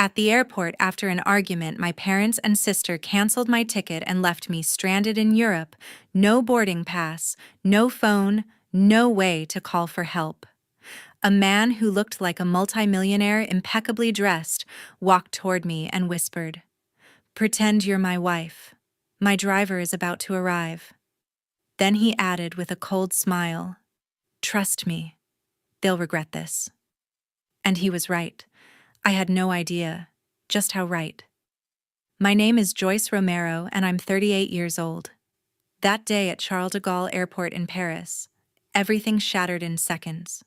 At the airport after an argument, my parents and sister canceled my ticket and left me stranded in Europe. No boarding pass, no phone, no way to call for help. A man who looked like a multimillionaire, impeccably dressed, walked toward me and whispered, "Pretend you're my wife. My driver is about to arrive." Then he added with a cold smile, "Trust me, they'll regret this." And he was right. I had no idea just how right. My name is Joyce Romero, and I'm 38 years old. That day at Charles de Gaulle Airport in Paris, everything shattered in seconds.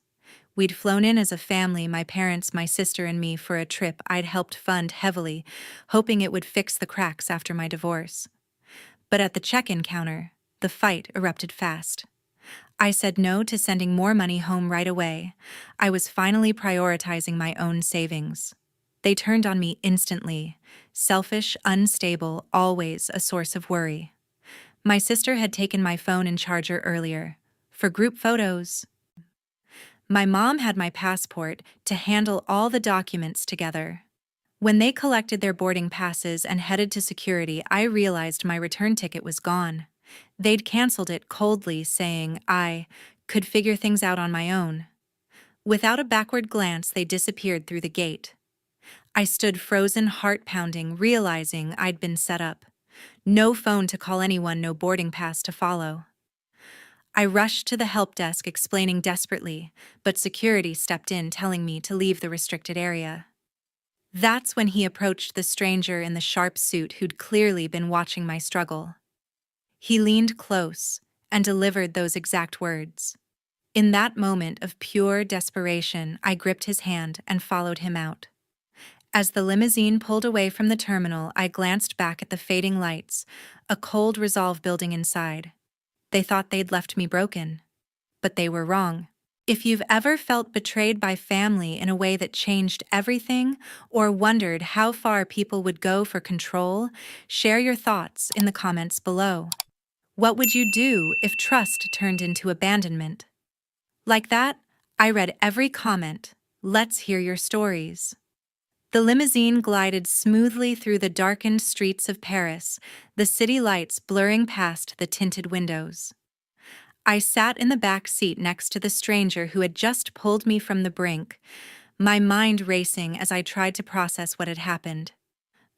We'd flown in as a family, my parents, my sister, and me, for a trip I'd helped fund heavily, hoping it would fix the cracks after my divorce. But at the check-in counter, the fight erupted fast. I said no to sending more money home right away. I was finally prioritizing my own savings. They turned on me instantly. Selfish, unstable, always a source of worry. My sister had taken my phone and charger earlier, for group photos. My mom had my passport to handle all the documents together. When they collected their boarding passes and headed to security, I realized my return ticket was gone. They'd canceled it coldly, saying I could figure things out on my own. Without a backward glance, they disappeared through the gate. I stood frozen, heart pounding, realizing I'd been set up. No phone to call anyone, no boarding pass to follow. I rushed to the help desk, explaining desperately, but security stepped in, telling me to leave the restricted area. That's when he approached the stranger in the sharp suit who'd clearly been watching my struggle. He leaned close and delivered those exact words. In that moment of pure desperation, I gripped his hand and followed him out. As the limousine pulled away from the terminal, I glanced back at the fading lights, a cold resolve building inside. They thought they'd left me broken, but they were wrong. If you've ever felt betrayed by family in a way that changed everything, or wondered how far people would go for control, share your thoughts in the comments below. What would you do if trust turned into abandonment? Like that, I read every comment. Let's hear your stories. The limousine glided smoothly through the darkened streets of Paris, the city lights blurring past the tinted windows. I sat in the back seat next to the stranger who had just pulled me from the brink, my mind racing as I tried to process what had happened.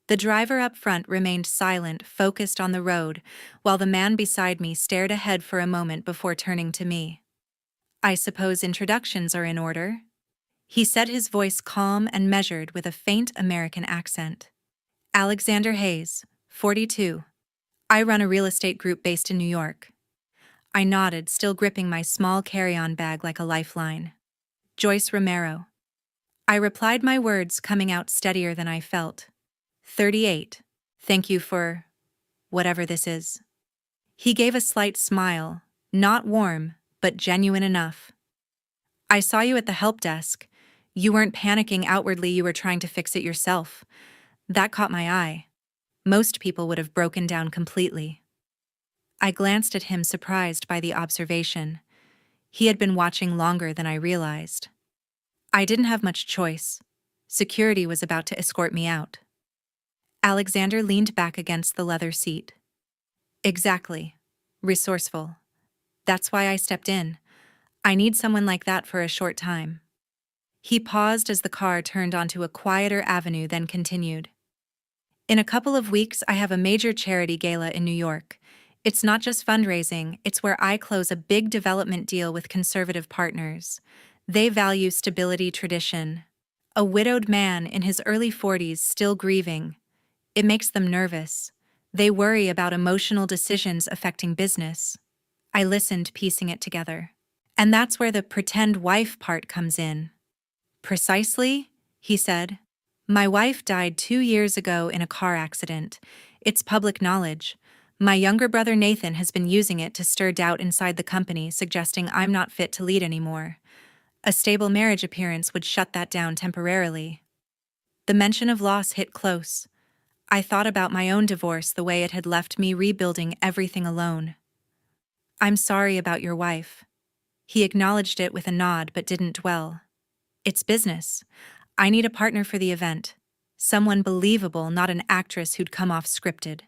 The driver up front remained silent, focused on the road, while the man beside me stared ahead for a moment before turning to me. "I suppose introductions are in order?" He said, his voice calm and measured with a faint American accent. "Alexander Hayes, 42. I run a real estate group based in New York." I nodded, still gripping my small carry-on bag like a lifeline. "Joyce Romero." I replied, my words coming out steadier than I felt. 38. Thank you for whatever this is." He gave a slight smile, not warm, but genuine enough. "I saw you at the help desk. You weren't panicking outwardly, you were trying to fix it yourself. That caught my eye. Most people would have broken down completely." I glanced at him, surprised by the observation. He had been watching longer than I realized. I didn't have much choice. Security was about to escort me out. Alexander leaned back against the leather seat. "Exactly. Resourceful. That's why I stepped in. I need someone like that for a short time." He paused as the car turned onto a quieter avenue, then continued. "In a couple of weeks, I have a major charity gala in New York. It's not just fundraising, it's where I close a big development deal with conservative partners. They value stability, tradition. A widowed man in his early 40s still grieving. It makes them nervous. They worry about emotional decisions affecting business." I listened, piecing it together. "And that's where the pretend wife part comes in." "Precisely," he said. "My wife died 2 years ago in a car accident. It's public knowledge. My younger brother Nathan has been using it to stir doubt inside the company, suggesting I'm not fit to lead anymore. A stable marriage appearance would shut that down temporarily." The mention of loss hit close. I thought about my own divorce, the way it had left me rebuilding everything alone. "I'm sorry about your wife." He acknowledged it with a nod but didn't dwell. "It's business. I need a partner for the event. Someone believable, not an actress who'd come off scripted.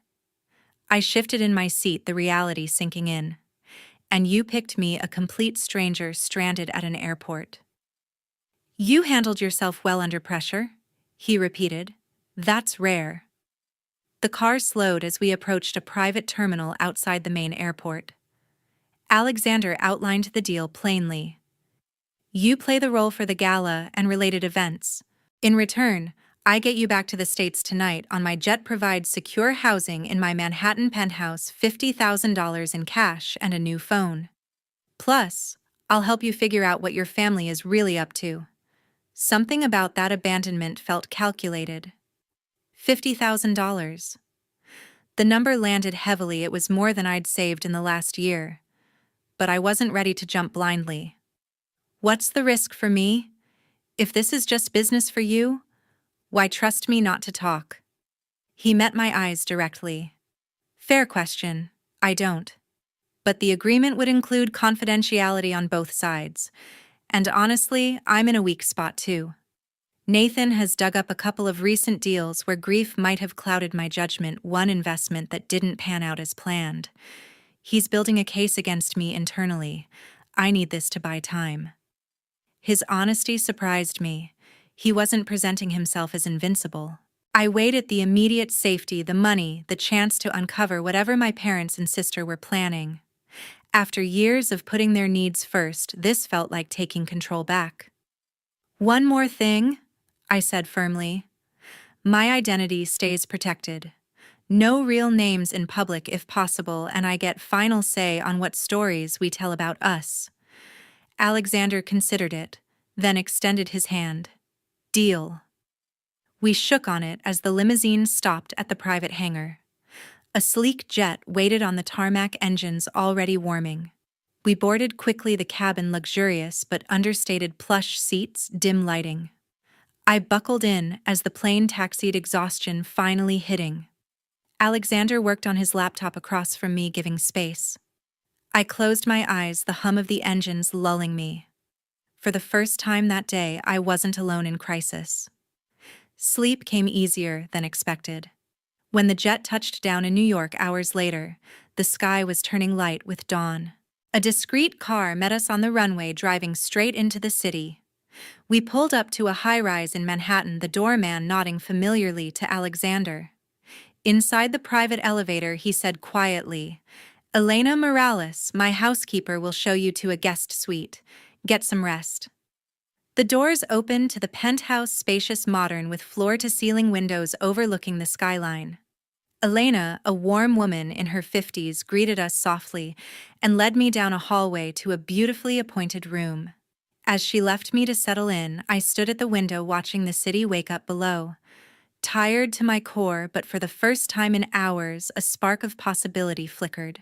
I shifted in my seat, the reality sinking in. And you picked me, a complete stranger stranded at an airport. You handled yourself well under pressure, he repeated. That's rare. The car slowed as we approached a private terminal outside the main airport. Alexander outlined the deal plainly. You play the role for the gala and related events. In return, I get you back to the States tonight on my jet, provide secure housing in my Manhattan penthouse, $50,000 in cash, and a new phone. Plus, I'll help you figure out what your family is really up to. Something about that abandonment felt calculated. $50,000. The number landed heavily. It was more than I'd saved in the last year. But I wasn't ready to jump blindly. What's the risk for me? If this is just business for you, why trust me not to talk? He met my eyes directly. Fair question, I don't. But the agreement would include confidentiality on both sides. And honestly, I'm in a weak spot too. Nathan has dug up a couple of recent deals where grief might have clouded my judgment, one investment that didn't pan out as planned. He's building a case against me internally. I need this to buy time. His honesty surprised me. He wasn't presenting himself as invincible. I weighed at the immediate safety, the money, the chance to uncover whatever my parents and sister were planning. After years of putting their needs first, this felt like taking control back. One more thing, I said firmly. My identity stays protected. No real names in public if possible, and I get final say on what stories we tell about us. Alexander considered it, then extended his hand. Deal. We shook on it as the limousine stopped at the private hangar. A sleek jet waited on the tarmac, engines already warming. We boarded quickly, the cabin luxurious but understated, plush seats, dim lighting. I buckled in as the plane taxied, exhaustion finally hitting. Alexander worked on his laptop across from me, giving space. I closed my eyes, the hum of the engines lulling me. For the first time that day, I wasn't alone in crisis. Sleep came easier than expected. When the jet touched down in New York hours later, the sky was turning light with dawn. A discreet car met us on the runway, driving straight into the city. We pulled up to a high-rise in Manhattan, the doorman nodding familiarly to Alexander. Inside the private elevator, he said quietly, "Elena Morales, my housekeeper, will show you to a guest suite. Get some rest." The doors opened to the penthouse, spacious, modern, with floor-to-ceiling windows overlooking the skyline. Elena, a warm woman in her 50s, greeted us softly and led me down a hallway to a beautifully appointed room. As she left me to settle in, I stood at the window watching the city wake up below. Tired to my core, but for the first time in hours, a spark of possibility flickered.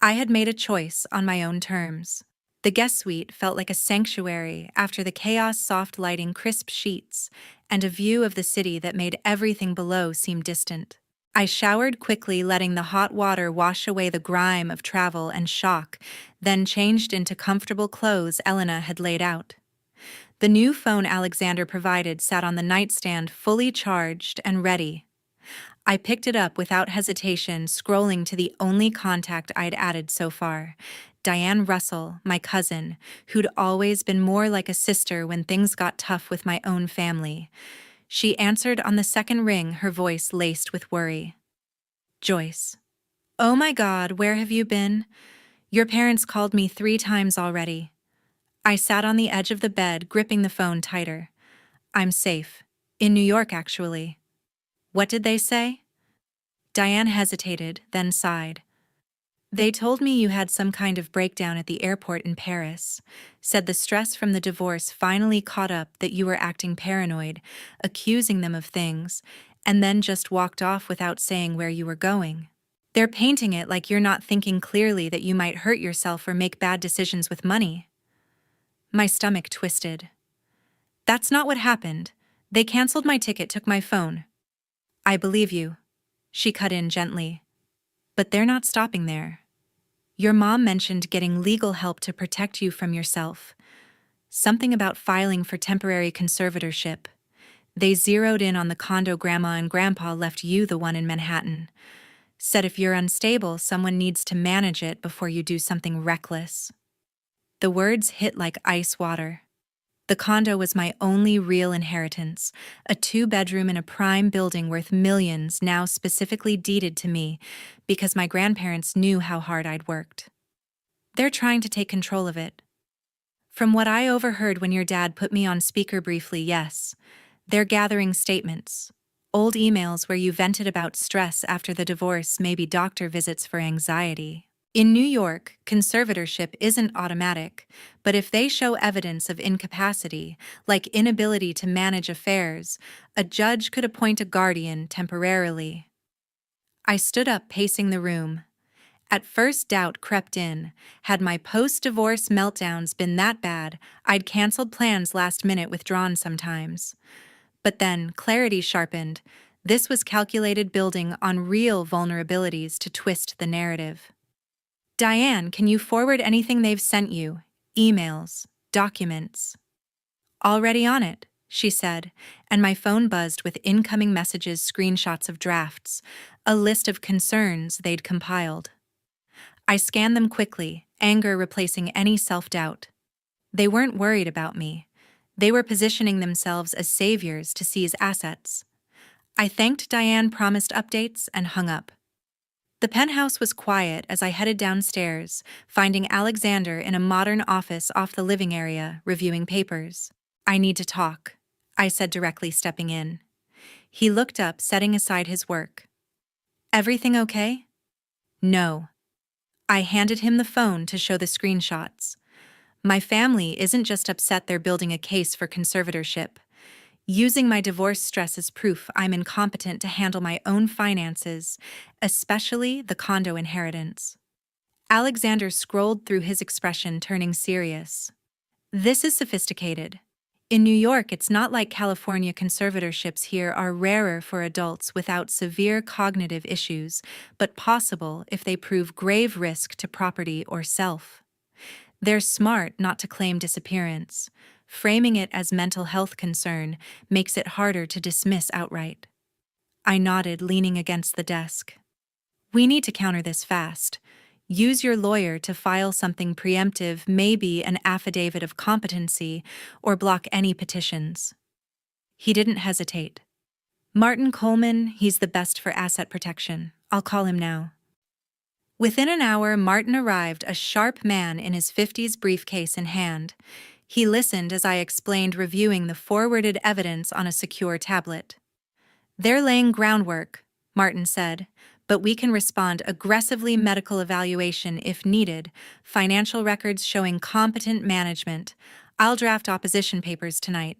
I had made a choice on my own terms. The guest suite felt like a sanctuary after the chaos, soft lighting, crisp sheets, and a view of the city that made everything below seem distant. I showered quickly, letting the hot water wash away the grime of travel and shock, then changed into comfortable clothes Elena had laid out. The new phone Alexander provided sat on the nightstand, fully charged and ready. I picked it up without hesitation, scrolling to the only contact I'd added so far. Diane Russell, my cousin, who'd always been more like a sister when things got tough with my own family. She answered on the second ring, her voice laced with worry. "Joyce. Oh my God, where have you been? Your parents called me 3 times already." I sat on the edge of the bed, gripping the phone tighter. "I'm safe. In New York, actually." "What did they say?" Diane hesitated, then sighed. "They told me you had some kind of breakdown at the airport in Paris. Said the stress from the divorce finally caught up, that you were acting paranoid, accusing them of things, and then just walked off without saying where you were going. They're painting it like you're not thinking clearly, that you might hurt yourself or make bad decisions with money." My stomach twisted. "That's not what happened. They canceled my ticket, took my phone." "I believe you," she cut in gently. "But they're not stopping there. Your mom mentioned getting legal help to protect you from yourself. Something about filing for temporary conservatorship. They zeroed in on the condo Grandma and Grandpa left you, the one in Manhattan. Said if you're unstable, someone needs to manage it before you do something reckless. The words hit like ice water. The condo was my only real inheritance, a 2-bedroom in a prime building worth millions, now specifically deeded to me because my grandparents knew how hard I'd worked. They're trying to take control of it. From what I overheard when your dad put me on speaker briefly, yes, they're gathering statements. Old emails where you vented about stress after the divorce, maybe doctor visits for anxiety. In New York, conservatorship isn't automatic, but if they show evidence of incapacity, like inability to manage affairs, a judge could appoint a guardian temporarily. I stood up, pacing the room. At first, doubt crept in. Had my post-divorce meltdowns been that bad, I'd canceled plans last minute, withdrawn sometimes. But then, clarity sharpened. This was calculated, building on real vulnerabilities to twist the narrative. Diane, can you forward anything they've sent you? Emails, documents. Already on it, she said, and my phone buzzed with incoming messages, screenshots of drafts, a list of concerns they'd compiled. I scanned them quickly, anger replacing any self-doubt. They weren't worried about me. They were positioning themselves as saviors to seize assets. I thanked Diane, promised updates, and hung up. The penthouse was quiet as I headed downstairs, finding Alexander in a modern office off the living area, reviewing papers. I need to talk, I said directly, stepping in. He looked up, setting aside his work. Everything okay? No. I handed him the phone to show the screenshots. My family isn't just upset, they're building a case for conservatorship. Using my divorce stress as proof I'm incompetent to handle my own finances, especially the condo inheritance. Alexander scrolled through his expression, turning serious. This is sophisticated. In New York, it's not like California. Conservatorships here are rarer for adults without severe cognitive issues, but possible if they prove grave risk to property or self. They're smart not to claim disappearance. Framing it as mental health concern makes it harder to dismiss outright. I nodded, leaning against the desk. We need to counter this fast. Use your lawyer to file something preemptive, maybe an affidavit of competency, or block any petitions. He didn't hesitate. Martin Coleman, he's the best for asset protection. I'll call him now. Within an hour, Martin arrived, a sharp man in his 50s, briefcase in hand. He listened as I explained, reviewing the forwarded evidence on a secure tablet. They're laying groundwork, Martin said, but we can respond aggressively. Medical evaluation if needed, financial records showing competent management. I'll draft opposition papers tonight.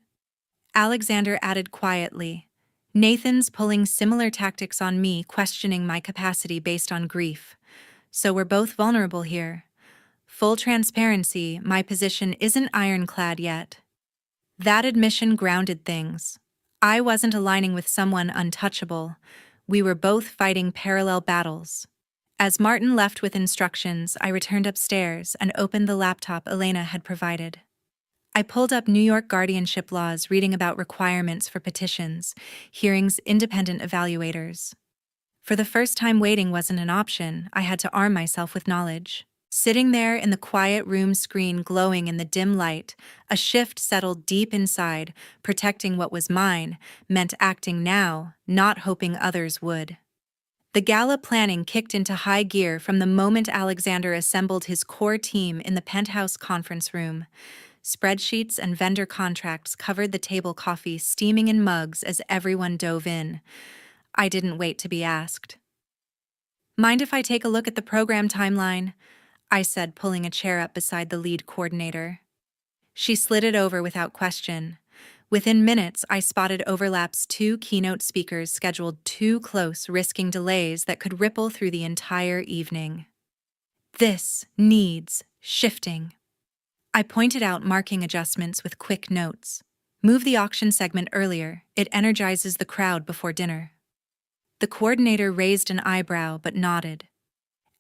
Alexander added quietly. Nathan's pulling similar tactics on me, questioning my capacity based on grief. So we're both vulnerable here. Full transparency, my position isn't ironclad yet. That admission grounded things. I wasn't aligning with someone untouchable. We were both fighting parallel battles. As Martin left with instructions, I returned upstairs and opened the laptop Elena had provided. I pulled up New York guardianship laws, reading about requirements for petitions, hearings, independent evaluators. For the first time, waiting wasn't an option. I had to arm myself with knowledge. Sitting there in the quiet room, screen glowing in the dim light, a shift settled deep inside. Protecting what was mine meant acting now, not hoping others would. The gala planning kicked into high gear from the moment Alexander assembled his core team in the penthouse conference room. Spreadsheets and vendor contracts covered the table, coffee steaming in mugs as everyone dove in. I didn't wait to be asked. Mind if I take a look at the program timeline? I said, pulling a chair up beside the lead coordinator. She slid it over without question. Within minutes, I spotted overlaps, 2 keynote speakers scheduled too close, risking delays that could ripple through the entire evening. This needs shifting. I pointed out, marking adjustments with quick notes. Move the auction segment earlier. It energizes the crowd before dinner. The coordinator raised an eyebrow but nodded.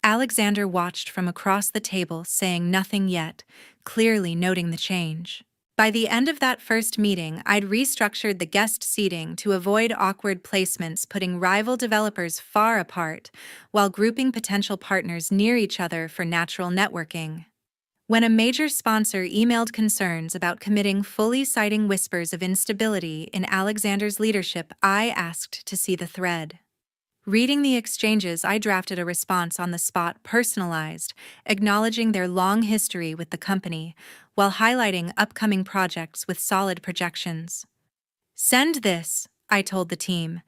Alexander watched from across the table, saying nothing yet, clearly noting the change. By the end of that first meeting, I'd restructured the guest seating to avoid awkward placements, putting rival developers far apart, while grouping potential partners near each other for natural networking. When a major sponsor emailed concerns about committing fully, citing whispers of instability in Alexander's leadership, I asked to see the thread. Reading the exchanges, I drafted a response on the spot, personalized, acknowledging their long history with the company, while highlighting upcoming projects with solid projections. "Send this," I told the team.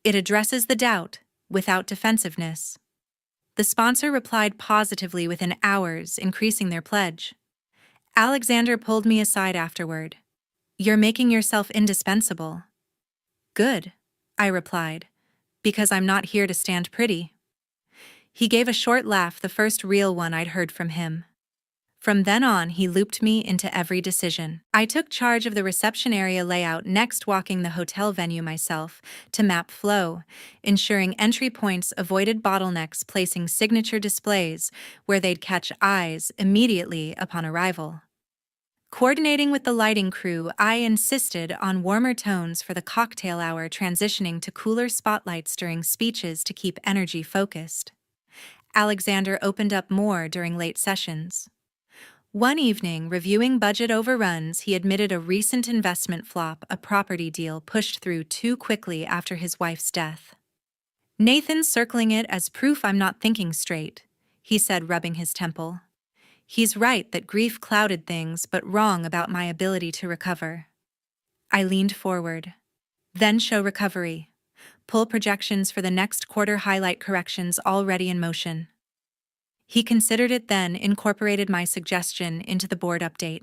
"It addresses the doubt, without defensiveness." The sponsor replied positively within hours, increasing their pledge. Alexander pulled me aside afterward. "You're making yourself indispensable." "Good," I replied, "because I'm not here to stand pretty." He gave a short laugh, the first real one I'd heard from him. From then on, he looped me into every decision. I took charge of the reception area layout, next walking the hotel venue myself to map flow, ensuring entry points avoided bottlenecks, placing signature displays where they'd catch eyes immediately upon arrival. Coordinating with the lighting crew, I insisted on warmer tones for the cocktail hour, transitioning to cooler spotlights during speeches to keep energy focused. Alexander opened up more during late sessions. One evening, reviewing budget overruns, he admitted a recent investment flop, a property deal pushed through too quickly after his wife's death. "Nathan's circling it as proof I'm not thinking straight," he said, rubbing his temple. "He's right that grief clouded things, but wrong about my ability to recover." I leaned forward. "Then show recovery. Pull projections for the next quarter, highlight corrections already in motion." He considered it, then incorporated my suggestion into the board update.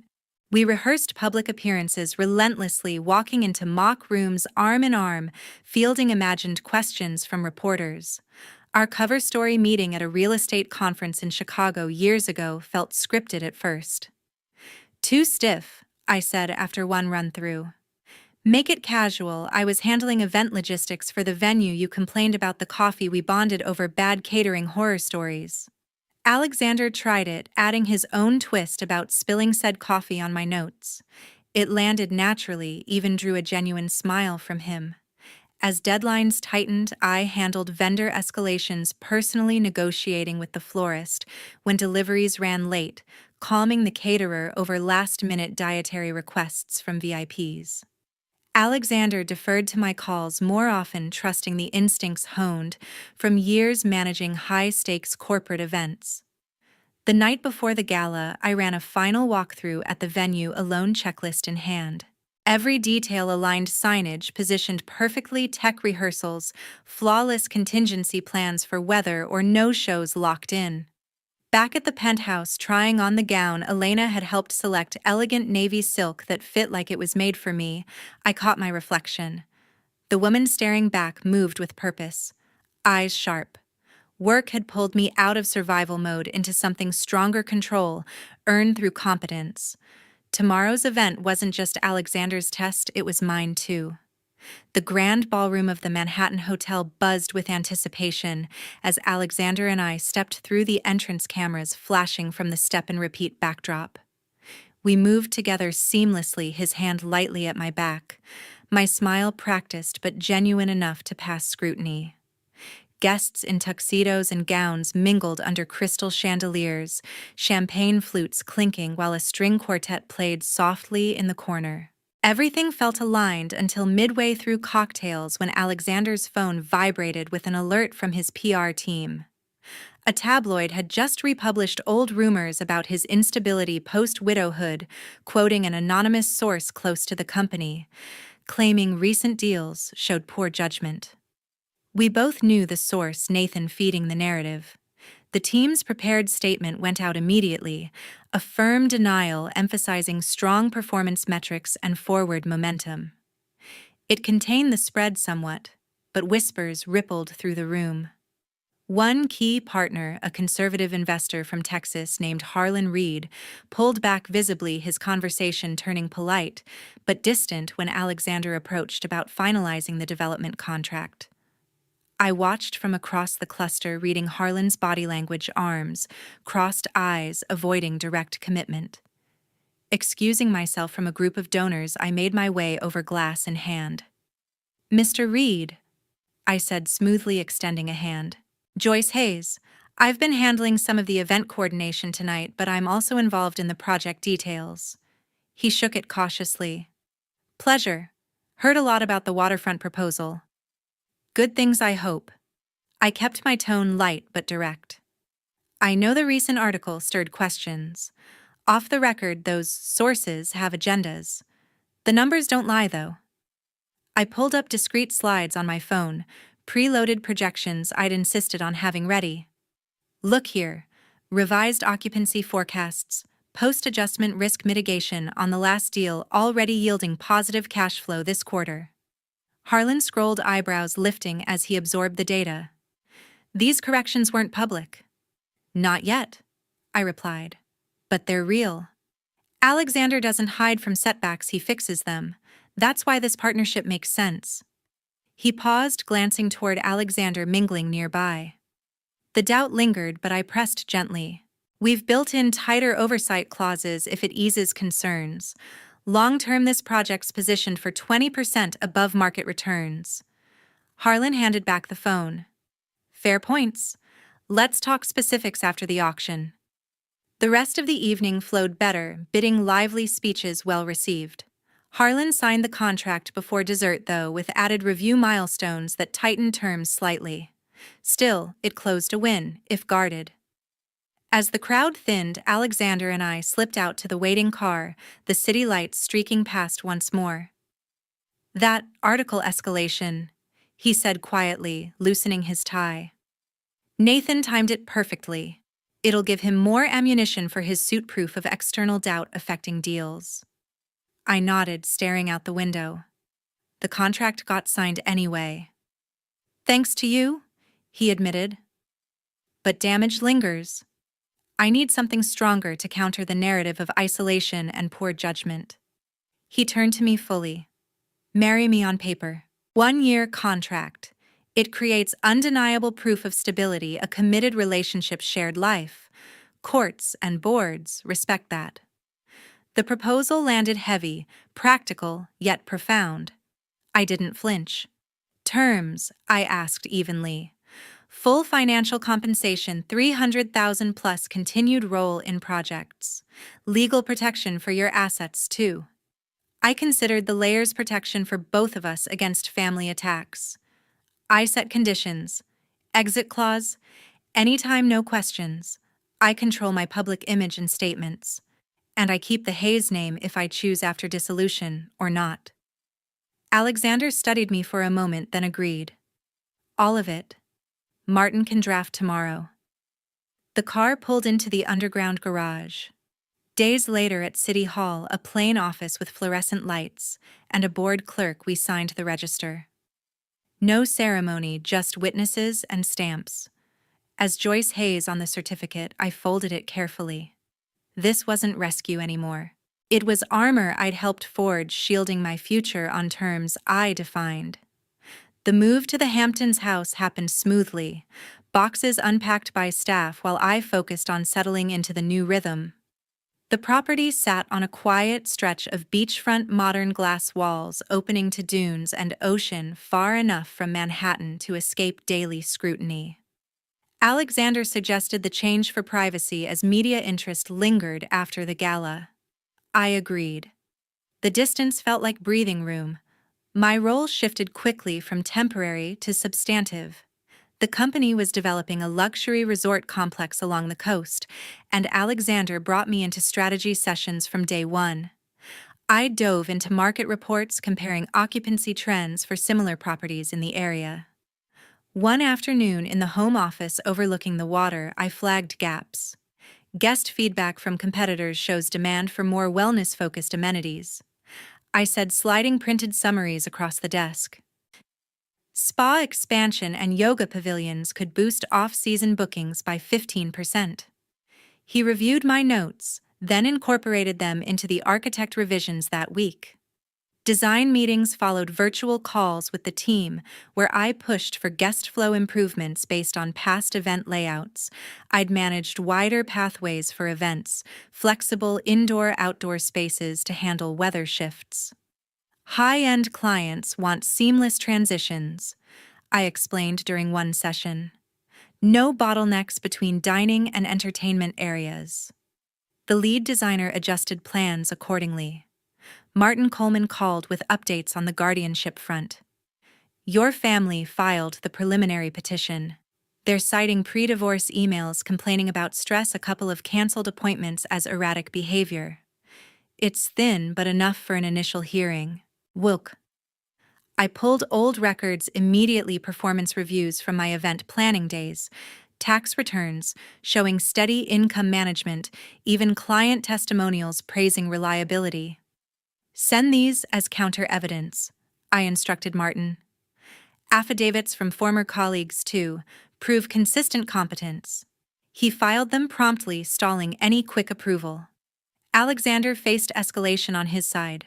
We rehearsed public appearances relentlessly, walking into mock rooms arm in arm, fielding imagined questions from reporters. Our cover story meeting at a real estate conference in Chicago years ago felt scripted at first. "Too stiff," I said after one run-through. "Make it casual. I was handling event logistics for the venue you complained about, the coffee we bonded over, bad catering, horror stories." Alexander tried it, adding his own twist about spilling said coffee on my notes. It landed naturally, even drew a genuine smile from him. As deadlines tightened, I handled vendor escalations, personally negotiating with the florist when deliveries ran late, calming the caterer over last-minute dietary requests from VIPs. Alexander deferred to my calls more often, trusting the instincts honed from years managing high-stakes corporate events. The night before the gala, I ran a final walkthrough at the venue, a lone checklist in hand. Every detail aligned, signage positioned perfectly, tech rehearsals, flawless contingency plans for weather or no-shows locked in. Back at the penthouse, trying on the gown Elena had helped select, elegant navy silk that fit like it was made for me, I caught my reflection. The woman staring back moved with purpose, eyes sharp. Work had pulled me out of survival mode into something stronger, control, earned through competence. Tomorrow's event wasn't just Alexander's test, it was mine too. The grand ballroom of the Manhattan Hotel buzzed with anticipation as Alexander and I stepped through the entrance, cameras flashing from the step-and-repeat backdrop. We moved together seamlessly, his hand lightly at my back, my smile practiced but genuine enough to pass scrutiny. Guests in tuxedos and gowns mingled under crystal chandeliers, champagne flutes clinking while a string quartet played softly in the corner. Everything felt aligned until midway through cocktails, when Alexander's phone vibrated with an alert from his PR team. A tabloid had just republished old rumors about his instability post-widowhood, quoting an anonymous source close to the company, claiming recent deals showed poor judgment. We both knew the source, Nathan feeding the narrative. The team's prepared statement went out immediately, a firm denial emphasizing strong performance metrics and forward momentum. It contained the spread somewhat, but whispers rippled through the room. One key partner, a conservative investor from Texas named Harlan Reed, pulled back visibly, his conversation turning polite but distant when Alexander approached about finalizing the development contract. I watched from across the cluster, reading Harlan's body language, arms, crossed eyes, avoiding direct commitment. Excusing myself from a group of donors, I made my way over glass in hand. "Mr. Reed," I said, smoothly extending a hand. "Joyce Hayes. I've been handling some of the event coordination tonight, but I'm also involved in the project details." He shook it cautiously. "Pleasure. Heard a lot about the waterfront proposal." "Good things, I hope." I kept my tone light but direct. "I know the recent article stirred questions. Off the record, those sources have agendas. The numbers don't lie, though." I pulled up discrete slides on my phone, preloaded projections I'd insisted on having ready. "Look here. Revised occupancy forecasts, post-adjustment risk mitigation on the last deal already yielding positive cash flow this quarter." Harlan scrolled, eyebrows lifting as he absorbed the data. "These corrections weren't public." "Not yet," I replied. "But they're real. Alexander doesn't hide from setbacks, he fixes them. That's why this partnership makes sense." He paused, glancing toward Alexander mingling nearby. The doubt lingered, but I pressed gently. "We've built in tighter oversight clauses if it eases concerns. Long-term, this project's positioned for 20% above market returns." Harlan handed back the phone. "Fair points. Let's talk specifics after the auction." The rest of the evening flowed better, bidding lively speeches well received. Harlan signed the contract before dessert, though, with added review milestones that tightened terms slightly. Still, it closed a win, if guarded. As the crowd thinned, Alexander and I slipped out to the waiting car, the city lights streaking past once more. "That article escalation," he said quietly, loosening his tie. "Nathan timed it perfectly. It'll give him more ammunition for his suit proof of external doubt affecting deals." I nodded, staring out the window. The contract got signed anyway. "Thanks to you," he admitted. "But damage lingers. I need something stronger to counter the narrative of isolation and poor judgment." He turned to me fully. "Marry me on paper. 1-year contract. It creates undeniable proof of stability, a committed relationship, shared life. Courts and boards respect that." The proposal landed heavy, practical, yet profound. I didn't flinch. "Terms?" I asked evenly. "Full financial compensation, 300,000 plus continued role in projects. Legal protection for your assets, too." I considered the layers protection for both of us against family attacks. I set conditions. Exit clause, anytime, no questions. I control my public image and statements. And I keep the Hayes name if I choose after dissolution or not. Alexander studied me for a moment, then agreed. "All of it. Martin can draft tomorrow." The car pulled into the underground garage. Days later at City Hall, a plain office with fluorescent lights, and a bored clerk, we signed the register. No ceremony, just witnesses and stamps. As Joyce Hayes on the certificate, I folded it carefully. This wasn't rescue anymore. It was armor I'd helped forge, shielding my future on terms I defined. The move to the Hamptons house happened smoothly, boxes unpacked by staff while I focused on settling into the new rhythm. The property sat on a quiet stretch of beachfront modern glass walls opening to dunes and ocean, far enough from Manhattan to escape daily scrutiny. Alexander suggested the change for privacy as media interest lingered after the gala. I agreed. The distance felt like breathing room. My role shifted quickly from temporary to substantive. The company was developing a luxury resort complex along the coast, and Alexander brought me into strategy sessions from day one. I dove into market reports comparing occupancy trends for similar properties in the area. One afternoon in the home office overlooking the water, I flagged gaps. Guest feedback from competitors shows demand for more wellness-focused amenities. I said, sliding printed summaries across the desk. Spa expansion and yoga pavilions could boost off-season bookings by 15%. He reviewed my notes, then incorporated them into the architect revisions that week. Design meetings followed virtual calls with the team, where I pushed for guest flow improvements based on past event layouts. I'd managed wider pathways for events, flexible indoor-outdoor spaces to handle weather shifts. High-end clients want seamless transitions, I explained during one session. No bottlenecks between dining and entertainment areas. The lead designer adjusted plans accordingly. Martin Coleman called with updates on the guardianship front. Your family filed the preliminary petition. They're citing pre-divorce emails complaining about stress, a couple of canceled appointments as erratic behavior. It's thin but enough for an initial hearing. Wilk. I pulled old records, immediately performance reviews from my event planning days, tax returns showing steady income management, even client testimonials praising reliability. Send these as counter evidence, I instructed Martin. Affidavits from former colleagues, too, prove consistent competence. He filed them promptly, stalling any quick approval. Alexander faced escalation on his side.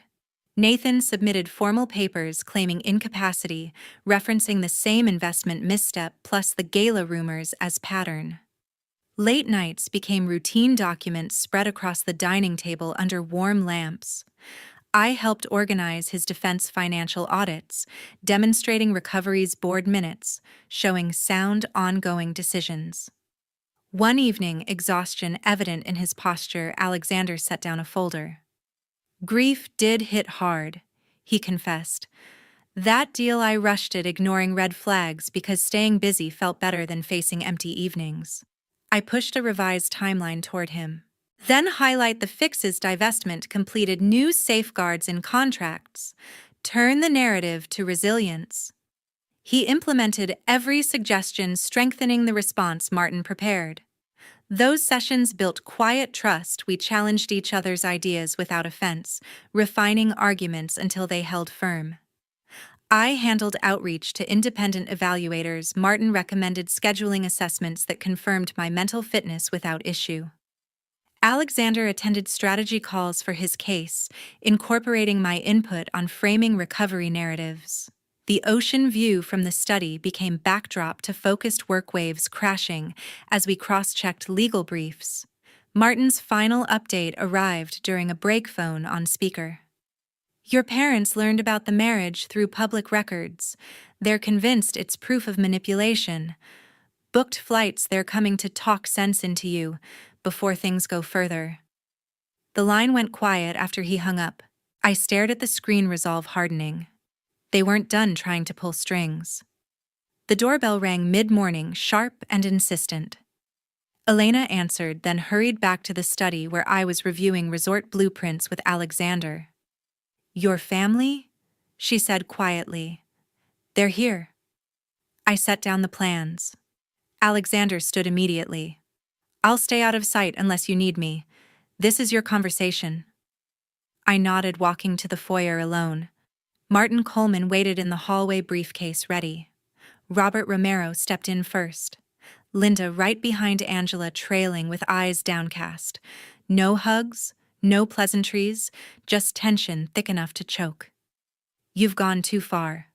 Nathan submitted formal papers claiming incapacity, referencing the same investment misstep plus the gala rumors as pattern. Late nights became routine documents spread across the dining table under warm lamps. I helped organize his defense financial audits, demonstrating recovery's board minutes, showing sound ongoing decisions. One evening, exhaustion evident in his posture, Alexander set down a folder. Grief did hit hard, he confessed. That deal, I rushed it, ignoring red flags because staying busy felt better than facing empty evenings. I pushed a revised timeline toward him. Then highlight the fixes: divestment completed, new safeguards in contracts. Turn the narrative to resilience. He implemented every suggestion, strengthening the response Martin prepared. Those sessions built quiet trust. We challenged each other's ideas without offense, refining arguments until they held firm. I handled outreach to independent evaluators. Martin recommended scheduling assessments that confirmed my mental fitness without issue. Alexander attended strategy calls for his case, incorporating my input on framing recovery narratives. The ocean view from the study became backdrop to focused work waves crashing as we cross-checked legal briefs. Martin's final update arrived during a break phone on speaker. Your parents learned about the marriage through public records. They're convinced it's proof of manipulation. Booked flights, they're coming to talk sense into you before things go further. The line went quiet after he hung up. I stared at the screen, resolve hardening. They weren't done trying to pull strings. The doorbell rang mid-morning, sharp and insistent. Elena answered, then hurried back to the study where I was reviewing resort blueprints with Alexander. Your family? She said quietly. They're here. I set down the plans. Alexander stood immediately. I'll stay out of sight unless you need me. This is your conversation. I nodded, walking to the foyer alone. Martin Coleman waited in the hallway, briefcase ready. Robert Romero stepped in first. Linda right behind Angela, trailing with eyes downcast. No hugs, no pleasantries, just tension thick enough to choke. You've gone too far,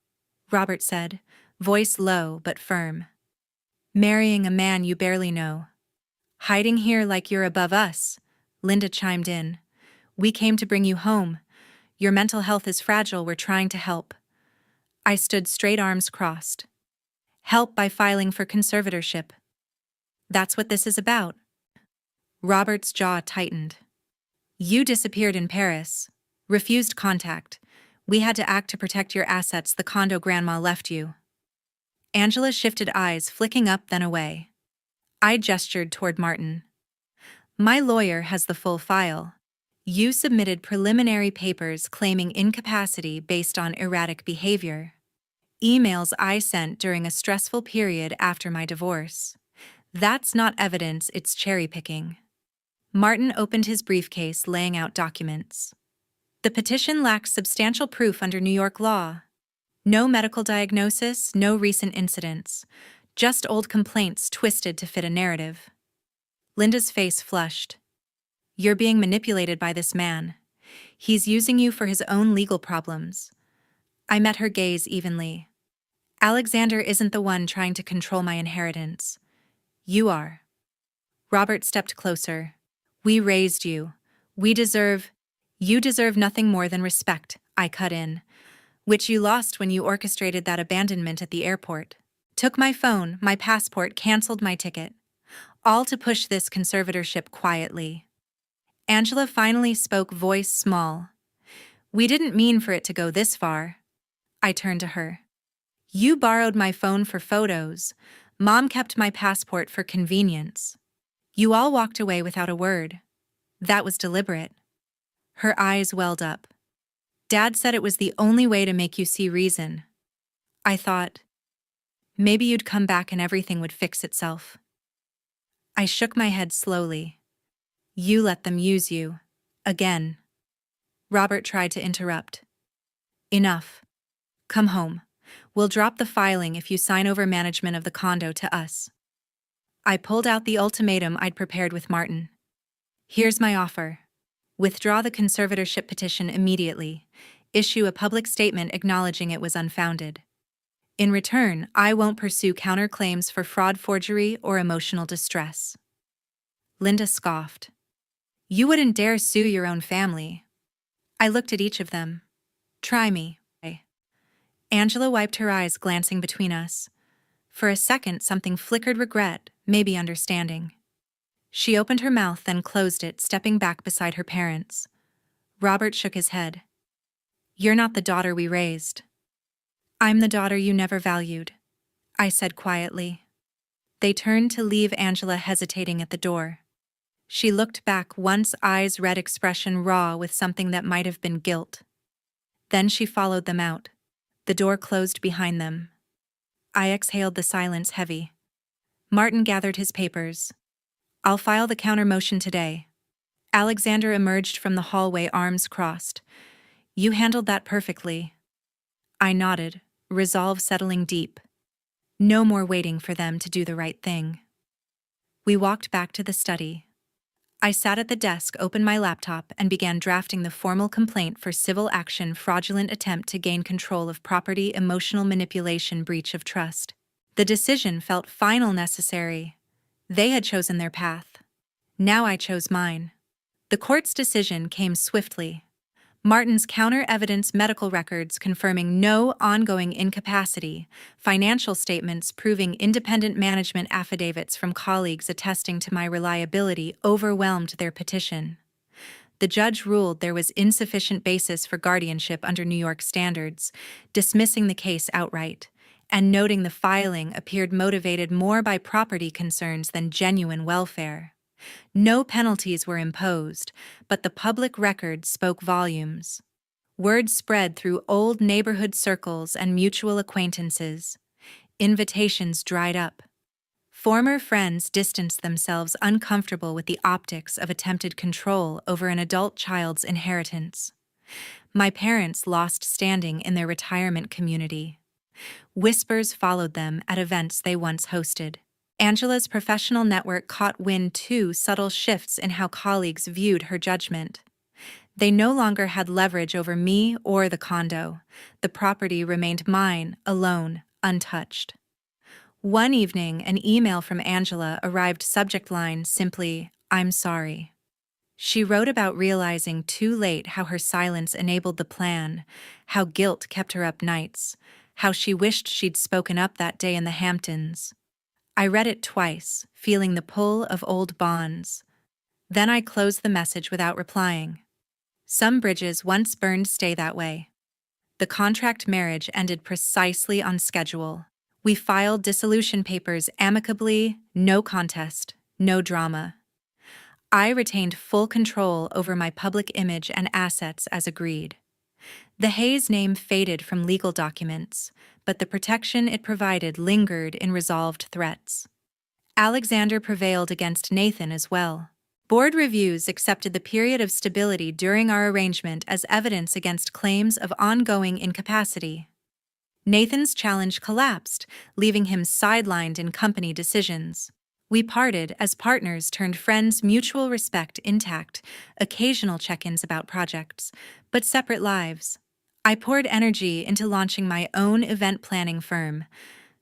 Robert said, voice low but firm. Marrying a man you barely know. Hiding here like you're above us, Linda chimed in. We came to bring you home. Your mental health is fragile, we're trying to help. I stood straight, arms crossed. Help by filing for conservatorship. That's what this is about. Robert's jaw tightened. You disappeared in Paris, refused contact. We had to act to protect your assets, the condo grandma left you. Angela shifted eyes, flicking up then away. I gestured toward Martin. My lawyer has the full file. You submitted preliminary papers claiming incapacity based on erratic behavior. Emails I sent during a stressful period after my divorce. That's not evidence, it's cherry-picking. Martin opened his briefcase, laying out documents. The petition lacks substantial proof under New York law. No medical diagnosis, no recent incidents. Just old complaints twisted to fit a narrative. Linda's face flushed. You're being manipulated by this man. He's using you for his own legal problems. I met her gaze evenly. Alexander isn't the one trying to control my inheritance. You are. Robert stepped closer. We raised you. You deserve nothing more than respect, I cut in, which you lost when you orchestrated that abandonment at the airport. Took my phone, my passport, canceled my ticket. All to push this conservatorship quietly. Angela finally spoke, voice small. We didn't mean for it to go this far. I turned to her. You borrowed my phone for photos. Mom kept my passport for convenience. You all walked away without a word. That was deliberate. Her eyes welled up. Dad said it was the only way to make you see reason. I thought, maybe you'd come back and everything would fix itself. I shook my head slowly. You let them use you. Again. Robert tried to interrupt. Enough. Come home. We'll drop the filing if you sign over management of the condo to us. I pulled out the ultimatum I'd prepared with Martin. Here's my offer. Withdraw the conservatorship petition immediately. Issue a public statement acknowledging it was unfounded. In return, I won't pursue counterclaims for fraud, forgery, or emotional distress. Linda scoffed. You wouldn't dare sue your own family. I looked at each of them. Try me. Angela wiped her eyes, glancing between us. For a second, something flickered, regret, maybe understanding. She opened her mouth, then closed it, stepping back beside her parents. Robert shook his head. You're not the daughter we raised. I'm the daughter you never valued, I said quietly. They turned to leave, Angela hesitating at the door. She looked back, once eyes red, expression raw with something that might have been guilt. Then she followed them out. The door closed behind them. I exhaled, the silence heavy. Martin gathered his papers. I'll file the counter motion today. Alexander emerged from the hallway, arms crossed. You handled that perfectly. I nodded, resolve settling deep. No more waiting for them to do the right thing. We walked back to the study. I sat at the desk, opened my laptop, and began drafting the formal complaint for civil action, fraudulent attempt to gain control of property, emotional manipulation, breach of trust. The decision felt final, necessary. They had chosen their path. Now I chose mine. The court's decision came swiftly. Martin's counter-evidence, medical records confirming no ongoing incapacity, financial statements proving independent, management affidavits from colleagues attesting to my reliability overwhelmed their petition. The judge ruled there was insufficient basis for guardianship under New York standards, dismissing the case outright, and noting the filing appeared motivated more by property concerns than genuine welfare. No penalties were imposed, but the public record spoke volumes. Word spread through old neighborhood circles and mutual acquaintances. Invitations dried up. Former friends distanced themselves, uncomfortable with the optics of attempted control over an adult child's inheritance. My parents lost standing in their retirement community. Whispers followed them at events they once hosted. Angela's professional network caught wind too, subtle shifts in how colleagues viewed her judgment. They no longer had leverage over me or the condo. The property remained mine, alone, untouched. One evening, an email from Angela arrived, subject line simply, "I'm sorry." She wrote about realizing too late how her silence enabled the plan, how guilt kept her up nights, how she wished she'd spoken up that day in the Hamptons. I read it twice, feeling the pull of old bonds. Then I closed the message without replying. Some bridges once burned stay that way. The contract marriage ended precisely on schedule. We filed dissolution papers amicably, no contest, no drama. I retained full control over my public image and assets as agreed. The Hayes name faded from legal documents, but the protection it provided lingered in resolved threats. Alexander prevailed against Nathan as well. Board reviews accepted the period of stability during our arrangement as evidence against claims of ongoing incapacity. Nathan's challenge collapsed, leaving him sidelined in company decisions. We parted as partners turned friends, mutual respect intact, occasional check-ins about projects, but separate lives. I poured energy into launching my own event planning firm.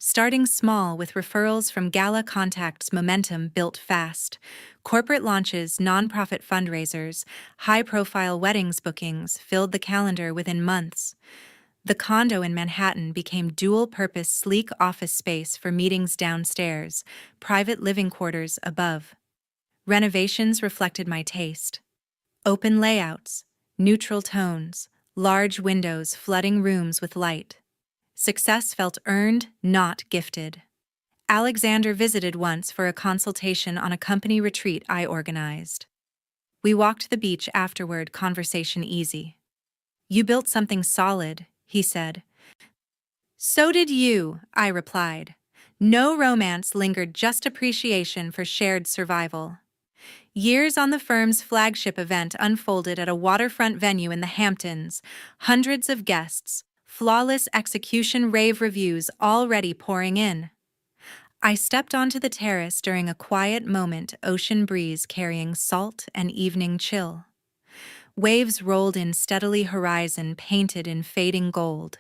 Starting small with referrals from gala contacts, momentum built fast. Corporate launches, nonprofit fundraisers, high-profile weddings bookings filled the calendar within months. The condo in Manhattan became dual-purpose sleek office space for meetings downstairs, private living quarters above. Renovations reflected my taste. Open layouts, neutral tones, large windows flooding rooms with light. Success felt earned, not gifted. Alexander visited once for a consultation on a company retreat I organized. We walked the beach afterward, conversation easy. "You built something solid," he said. "So did you," I replied. No romance lingered, just appreciation for shared survival. Years on the firm's flagship event unfolded at a waterfront venue in the Hamptons, hundreds of guests, flawless execution, rave reviews already pouring in. I stepped onto the terrace during a quiet moment, ocean breeze carrying salt and evening chill. Waves rolled in steadily, horizon painted in fading gold.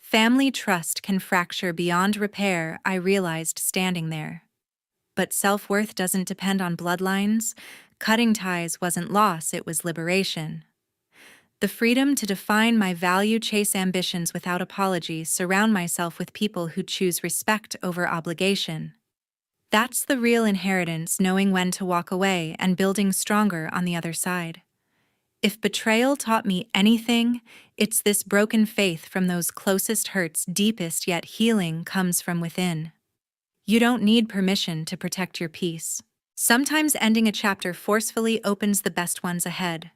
Family trust can fracture beyond repair, I realized standing there. But self-worth doesn't depend on bloodlines. Cutting ties wasn't loss, it was liberation. The freedom to define my value, chase ambitions without apology, surround myself with people who choose respect over obligation. That's the real inheritance, knowing when to walk away and building stronger on the other side. If betrayal taught me anything, it's this: broken faith from those closest hurts, deepest yet healing, comes from within. You don't need permission to protect your peace. Sometimes ending a chapter forcefully opens the best ones ahead.